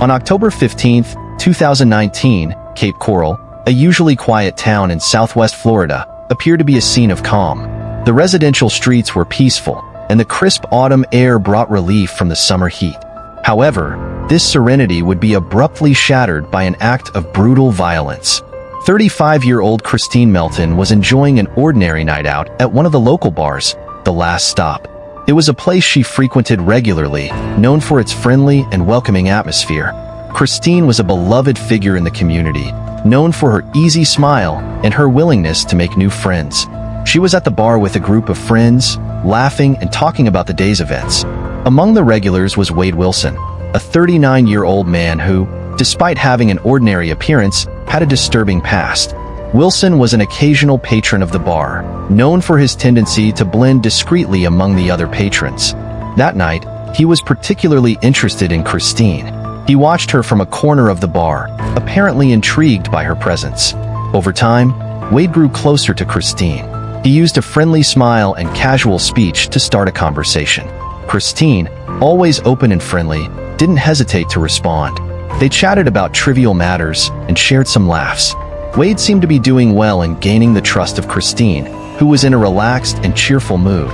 On October 15, 2019, Cape Coral, a usually quiet town in southwest Florida, appeared to be a scene of calm. The residential streets were peaceful, and the crisp autumn air brought relief from the summer heat. However, this serenity would be abruptly shattered by an act of brutal violence. 35-year-old Christine Melton was enjoying an ordinary night out at one of the local bars, The Last Stop. It was a place she frequented regularly, known for its friendly and welcoming atmosphere. Christine was a beloved figure in the community, known for her easy smile and her willingness to make new friends. She was at the bar with a group of friends, laughing and talking about the day's events. Among the regulars was Wade Wilson, a 39-year-old man who, despite having an ordinary appearance, had a disturbing past. Wilson was an occasional patron of the bar, known for his tendency to blend discreetly among the other patrons. That night, he was particularly interested in Christine. He watched her from a corner of the bar, apparently intrigued by her presence. Over time, Wade grew closer to Christine. He used a friendly smile and casual speech to start a conversation. Christine, always open and friendly, didn't hesitate to respond. They chatted about trivial matters and shared some laughs. Wade seemed to be doing well in gaining the trust of Christine, who was in a relaxed and cheerful mood.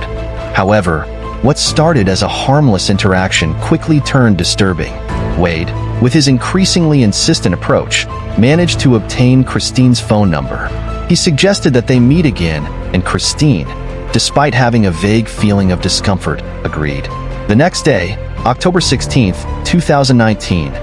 However, what started as a harmless interaction quickly turned disturbing. Wade, with his increasingly insistent approach, managed to obtain Christine's phone number. He suggested that they meet again, and Christine, despite having a vague feeling of discomfort, agreed. The next day, October 16, 2019,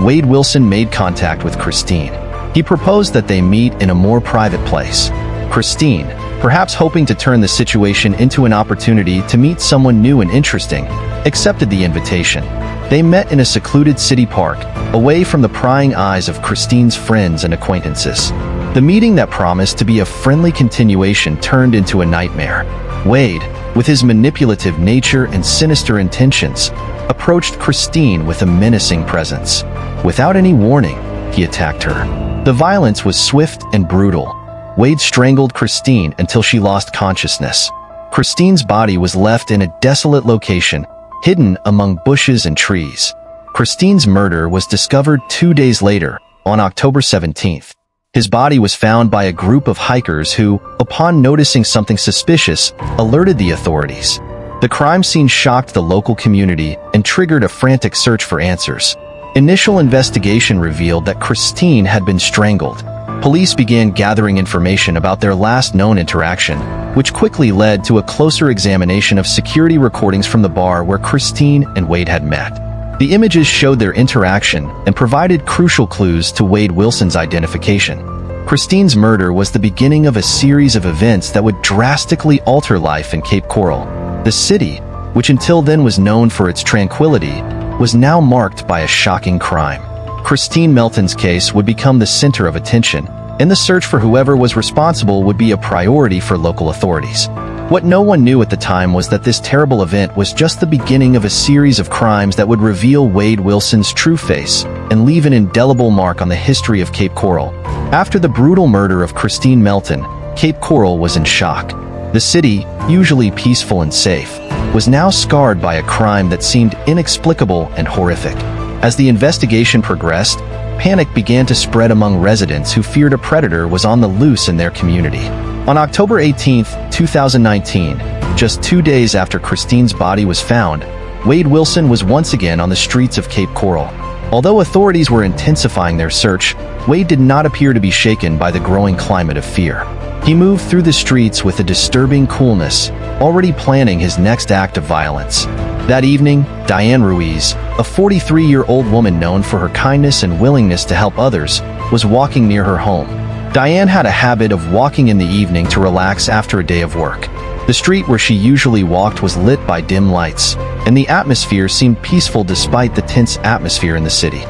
Wade Wilson made contact with Christine. He proposed that they meet in a more private place. Christine, perhaps hoping to turn the situation into an opportunity to meet someone new and interesting, accepted the invitation. They met in a secluded city park, away from the prying eyes of Christine's friends and acquaintances. The meeting that promised to be a friendly continuation turned into a nightmare. Wade, with his manipulative nature and sinister intentions, approached Christine with a menacing presence. Without any warning, he attacked her. The violence was swift and brutal. Wade strangled Christine until she lost consciousness. Christine's body was left in a desolate location, hidden among bushes and trees. Christine's murder was discovered 2 days later, on October 17th. His body was found by a group of hikers who, upon noticing something suspicious, alerted the authorities. The crime scene shocked the local community and triggered a frantic search for answers. Initial investigation revealed that Christine had been strangled. Police began gathering information about their last known interaction, which quickly led to a closer examination of security recordings from the bar where Christine and Wade had met. The images showed their interaction and provided crucial clues to Wade Wilson's identification. Christine's murder was the beginning of a series of events that would drastically alter life in Cape Coral. The city, which until then was known for its tranquility, was now marked by a shocking crime. Christine Melton's case would become the center of attention, and the search for whoever was responsible would be a priority for local authorities. What no one knew at the time was that this terrible event was just the beginning of a series of crimes that would reveal Wade Wilson's true face and leave an indelible mark on the history of Cape Coral. After the brutal murder of Christine Melton, Cape Coral was in shock. The city, usually peaceful and safe, was now scarred by a crime that seemed inexplicable and horrific. As the investigation progressed, panic began to spread among residents who feared a predator was on the loose in their community. On October 18, 2019, just 2 days after Christine's body was found, Wade Wilson was once again on the streets of Cape Coral. Although authorities were intensifying their search, Wade did not appear to be shaken by the growing climate of fear. He moved through the streets with a disturbing coolness, already planning his next act of violence. That evening, Diane Ruiz, a 43-year-old woman known for her kindness and willingness to help others, was walking near her home. Diane had a habit of walking in the evening to relax after a day of work. The street where she usually walked was lit by dim lights, and the atmosphere seemed peaceful despite the tense atmosphere in the city.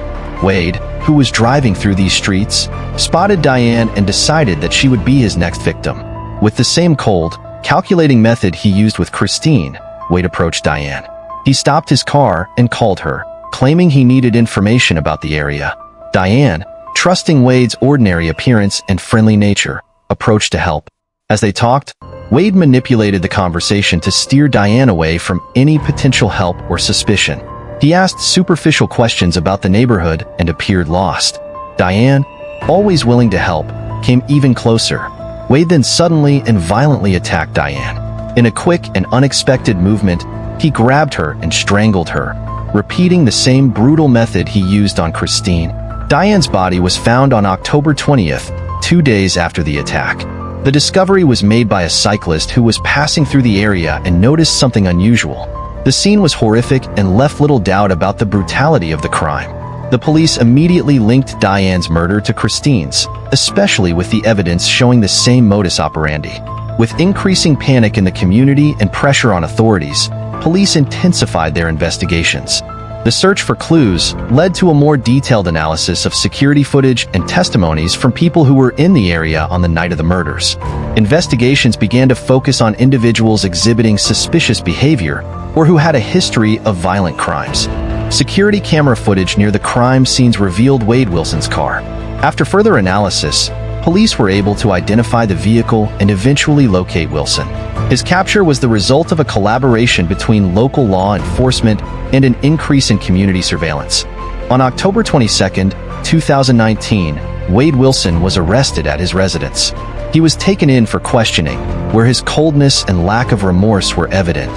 Wade, who was driving through these streets, spotted Diane and decided that she would be his next victim. With the same cold, calculating method he used with Christine, Wade approached Diane. He stopped his car and called her, claiming he needed information about the area. Diane, trusting Wade's ordinary appearance and friendly nature, approached to help. As they talked, Wade manipulated the conversation to steer Diane away from any potential help or suspicion. He asked superficial questions about the neighborhood and appeared lost. Diane, always willing to help, came even closer. Wade then suddenly and violently attacked Diane. In a quick and unexpected movement, he grabbed her and strangled her, repeating the same brutal method he used on Christine. Diane's body was found on October 20th, 2 days after the attack. The discovery was made by a cyclist who was passing through the area and noticed something unusual. The scene was horrific and left little doubt about the brutality of the crime. The police immediately linked Diane's murder to Christine's, especially with the evidence showing the same modus operandi. With increasing panic in the community and pressure on authorities, police intensified their investigations. The search for clues led to a more detailed analysis of security footage and testimonies from people who were in the area on the night of the murders. Investigations began to focus on individuals exhibiting suspicious behavior or who had a history of violent crimes. Security camera footage near the crime scenes revealed Wade Wilson's car. After further analysis, police were able to identify the vehicle and eventually locate Wilson. His capture was the result of a collaboration between local law enforcement and an increase in community surveillance. On October 22, 2019, Wade Wilson was arrested at his residence. He was taken in for questioning, where his coldness and lack of remorse were evident.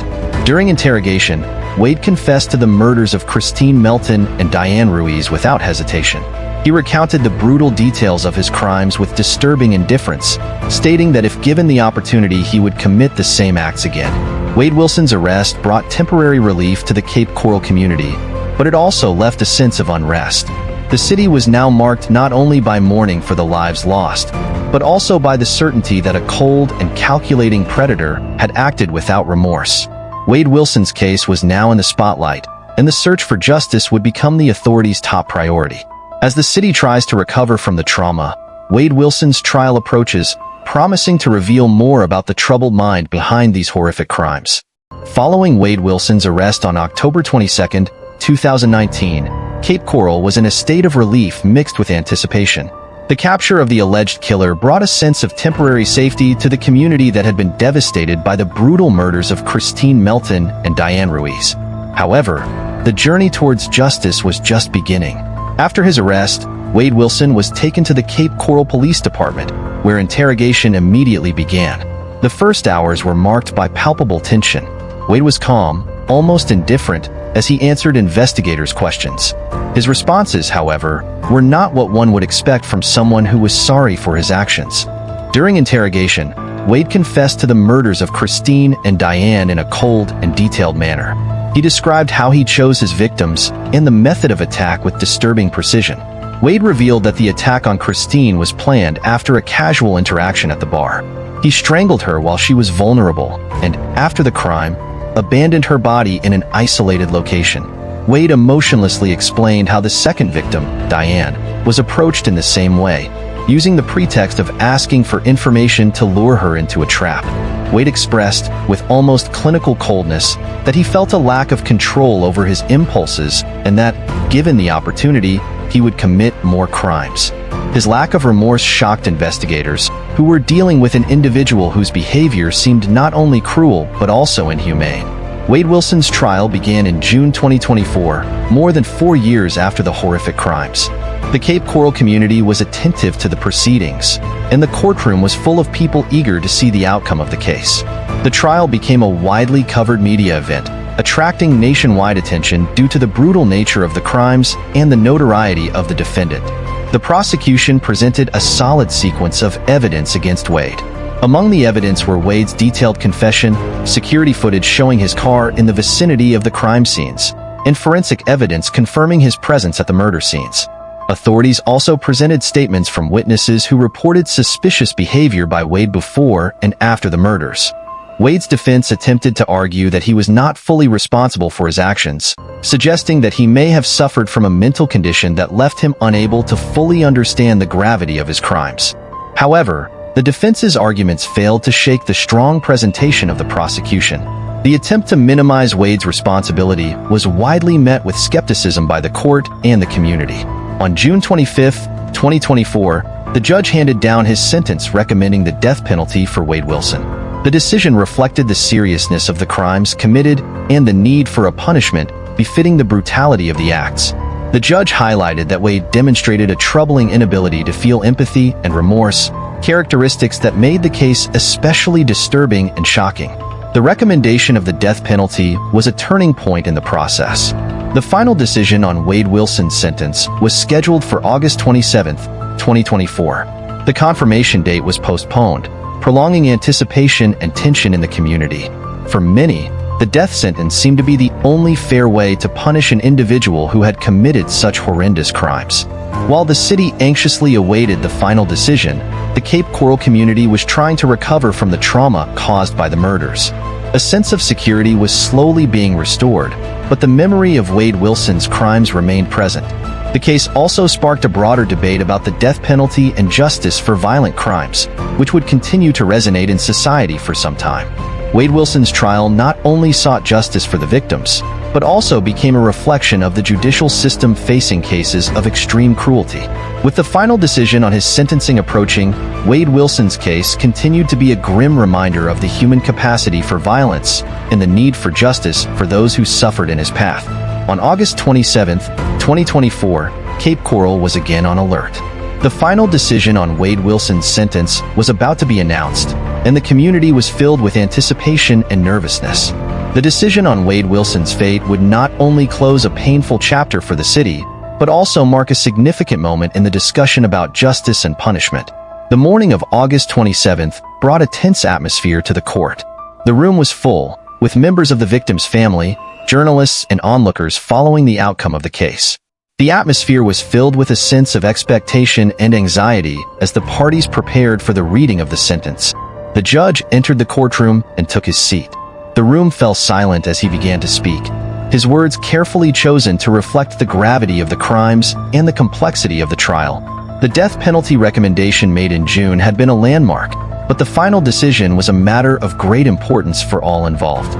During interrogation, Wade confessed to the murders of Christine Melton and Diane Ruiz without hesitation. He recounted the brutal details of his crimes with disturbing indifference, stating that if given the opportunity he would commit the same acts again. Wade Wilson's arrest brought temporary relief to the Cape Coral community, but it also left a sense of unrest. The city was now marked not only by mourning for the lives lost, but also by the certainty that a cold and calculating predator had acted without remorse. Wade Wilson's case was now in the spotlight, and the search for justice would become the authorities' top priority. As the city tries to recover from the trauma, Wade Wilson's trial approaches, promising to reveal more about the troubled mind behind these horrific crimes. Following Wade Wilson's arrest on October 22, 2019, Cape Coral was in a state of relief mixed with anticipation. The capture of the alleged killer brought a sense of temporary safety to the community that had been devastated by the brutal murders of Christine Melton and Diane Ruiz. However, the journey towards justice was just beginning. After his arrest, Wade Wilson was taken to the Cape Coral Police Department, where interrogation immediately began. The first hours were marked by palpable tension. Wade was calm, almost indifferent, as he answered investigators' questions. His responses, however, were not what one would expect from someone who was sorry for his actions. During interrogation, Wade confessed to the murders of Christine and Diane in a cold and detailed manner. He described how he chose his victims and the method of attack with disturbing precision. Wade revealed that the attack on Christine was planned after a casual interaction at the bar. He strangled her while she was vulnerable and, after the crime, abandoned her body in an isolated location. Wade emotionlessly explained how the second victim, Diane, was approached in the same way, using the pretext of asking for information to lure her into a trap. Wade expressed, with almost clinical coldness, that he felt a lack of control over his impulses and that, given the opportunity, he would commit more crimes. His lack of remorse shocked investigators, who were dealing with an individual whose behavior seemed not only cruel but also inhumane. Wade Wilson's trial began in June 2024, more than 4 years after the horrific crimes. The Cape Coral community was attentive to the proceedings, and the courtroom was full of people eager to see the outcome of the case. The trial became a widely covered media event, attracting nationwide attention due to the brutal nature of the crimes and the notoriety of the defendant. The prosecution presented a solid sequence of evidence against Wade. Among the evidence were Wade's detailed confession, security footage showing his car in the vicinity of the crime scenes, and forensic evidence confirming his presence at the murder scenes. Authorities also presented statements from witnesses who reported suspicious behavior by Wade before and after the murders. Wade's defense attempted to argue that he was not fully responsible for his actions, suggesting that he may have suffered from a mental condition that left him unable to fully understand the gravity of his crimes. However, the defense's arguments failed to shake the strong presentation of the prosecution. The attempt to minimize Wade's responsibility was widely met with skepticism by the court and the community. On June 25, 2024, the judge handed down his sentence recommending the death penalty for Wade Wilson. The decision reflected the seriousness of the crimes committed and the need for a punishment befitting the brutality of the acts. The judge highlighted that Wade demonstrated a troubling inability to feel empathy and remorse, characteristics that made the case especially disturbing and shocking. The recommendation of the death penalty was a turning point in the process. The final decision on Wade Wilson's sentence was scheduled for August 27, 2024. The confirmation date was postponed, prolonging anticipation and tension in the community. For many, the death sentence seemed to be the only fair way to punish an individual who had committed such horrendous crimes. While the city anxiously awaited the final decision, the Cape Coral community was trying to recover from the trauma caused by the murders. A sense of security was slowly being restored, but the memory of Wade Wilson's crimes remained present. The case also sparked a broader debate about the death penalty and justice for violent crimes, which would continue to resonate in society for some time. Wade Wilson's trial not only sought justice for the victims, but also became a reflection of the judicial system facing cases of extreme cruelty. With the final decision on his sentencing approaching, Wade Wilson's case continued to be a grim reminder of the human capacity for violence and the need for justice for those who suffered in his path. On August 27, 2024, Cape Coral was again on alert. The final decision on Wade Wilson's sentence was about to be announced, and the community was filled with anticipation and nervousness. The decision on Wade Wilson's fate would not only close a painful chapter for the city, but also mark a significant moment in the discussion about justice and punishment. The morning of August 27th brought a tense atmosphere to the court. The room was full, with members of the victim's family, journalists, and onlookers following the outcome of the case. The atmosphere was filled with a sense of expectation and anxiety as the parties prepared for the reading of the sentence. The judge entered the courtroom and took his seat. The room fell silent as he began to speak, his words carefully chosen to reflect the gravity of the crimes and the complexity of the trial. The death penalty recommendation made in June had been a landmark, but the final decision was a matter of great importance for all involved.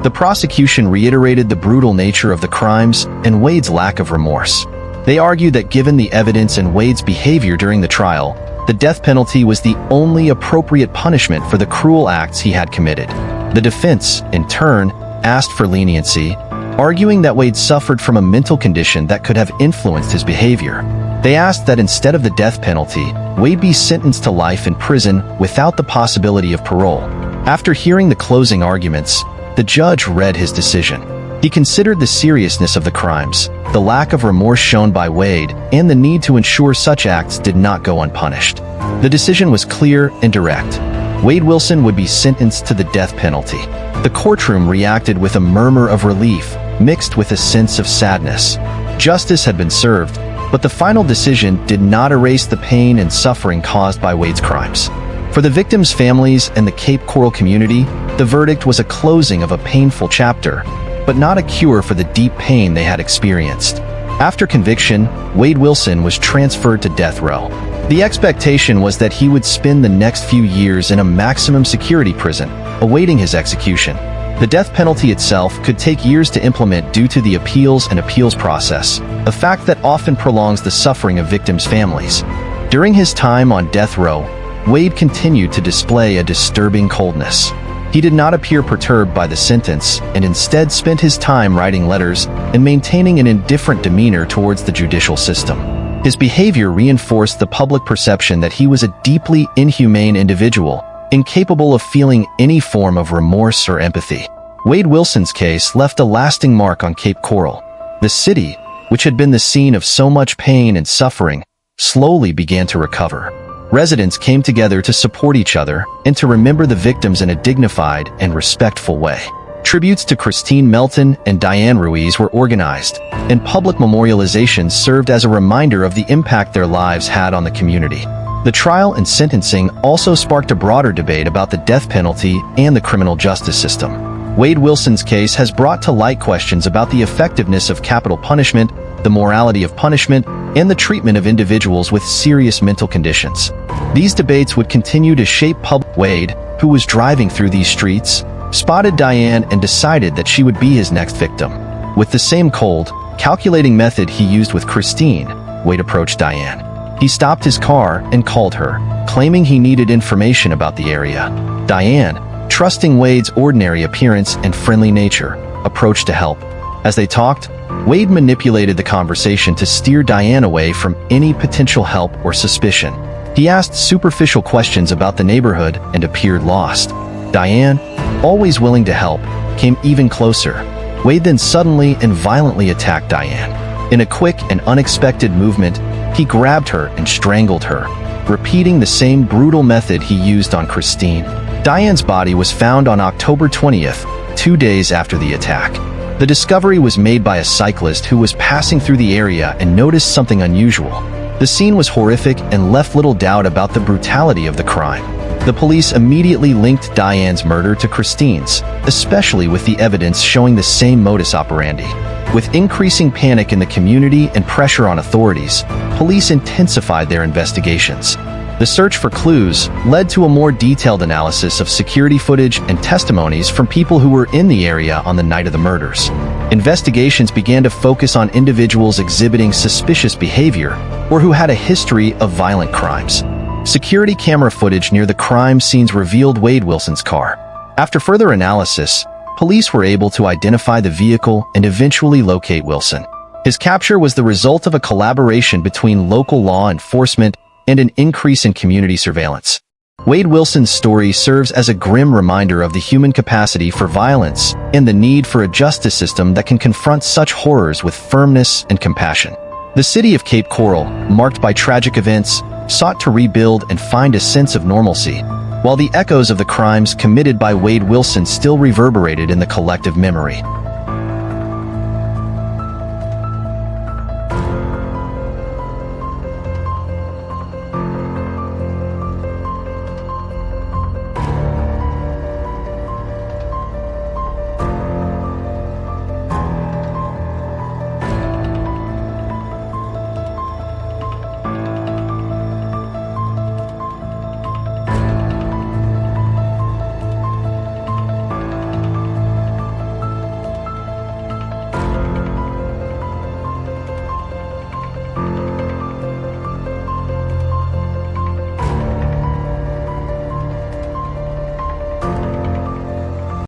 The prosecution reiterated the brutal nature of the crimes and Wade's lack of remorse. They argued that given the evidence and Wade's behavior during the trial, the death penalty was the only appropriate punishment for the cruel acts he had committed. The defense, in turn, asked for leniency, arguing that Wade suffered from a mental condition that could have influenced his behavior. They asked that instead of the death penalty, Wade be sentenced to life in prison without the possibility of parole. After hearing the closing arguments, the judge read his decision. He considered the seriousness of the crimes, the lack of remorse shown by Wade, and the need to ensure such acts did not go unpunished. The decision was clear and direct. Wade Wilson would be sentenced to the death penalty. The courtroom reacted with a murmur of relief, mixed with a sense of sadness. Justice had been served, but the final decision did not erase the pain and suffering caused by Wade's crimes. For the victims' families and the Cape Coral community, the verdict was a closing of a painful chapter, but not a cure for the deep pain they had experienced. After conviction, Wade Wilson was transferred to death row. The expectation was that he would spend the next few years in a maximum security prison, awaiting his execution. The death penalty itself could take years to implement due to the appeals process, a fact that often prolongs the suffering of victims' families. During his time on death row, Wade continued to display a disturbing coldness. He did not appear perturbed by the sentence and instead spent his time writing letters and maintaining an indifferent demeanor towards the judicial system. His behavior reinforced the public perception that he was a deeply inhumane individual, incapable of feeling any form of remorse or empathy. Wade Wilson's case left a lasting mark on Cape Coral. The city, which had been the scene of so much pain and suffering, slowly began to recover. Residents came together to support each other and to remember the victims in a dignified and respectful way. Tributes to Christine Melton and Diane Ruiz were organized, and public memorializations served as a reminder of the impact their lives had on the community. The trial and sentencing also sparked a broader debate about the death penalty and the criminal justice system. Wade Wilson's case has brought to light questions about the effectiveness of capital punishment, the morality of punishment, and the treatment of individuals with serious mental conditions. These debates would continue to shape public. Wade, who was driving through these streets, spotted Diane and decided that she would be his next victim. With the same cold, calculating method he used with Christine, Wade approached Diane. He stopped his car and called her, claiming he needed information about the area. Diane, trusting Wade's ordinary appearance and friendly nature, approached to help. As they talked, Wade manipulated the conversation to steer Diane away from any potential help or suspicion. He asked superficial questions about the neighborhood and appeared lost. Diane, always willing to help, came even closer. Wade then suddenly and violently attacked Diane. In a quick and unexpected movement, he grabbed her and strangled her, repeating the same brutal method he used on Christine. Diane's body was found on October 20th, 2 days after the attack. The discovery was made by a cyclist who was passing through the area and noticed something unusual. The scene was horrific and left little doubt about the brutality of the crime. The police immediately linked Diane's murder to Christine's, especially with the evidence showing the same modus operandi. With increasing panic in the community and pressure on authorities, police intensified their investigations. The search for clues led to a more detailed analysis of security footage and testimonies from people who were in the area on the night of the murders. Investigations began to focus on individuals exhibiting suspicious behavior or who had a history of violent crimes. Security camera footage near the crime scenes revealed Wade Wilson's car. After further analysis, police were able to identify the vehicle and eventually locate Wilson. His capture was the result of a collaboration between local law enforcement and an increase in community surveillance. Wade Wilson's story serves as a grim reminder of the human capacity for violence and the need for a justice system that can confront such horrors with firmness and compassion. The city of Cape Coral, marked by tragic events, sought to rebuild and find a sense of normalcy, while the echoes of the crimes committed by Wade Wilson still reverberated in the collective memory.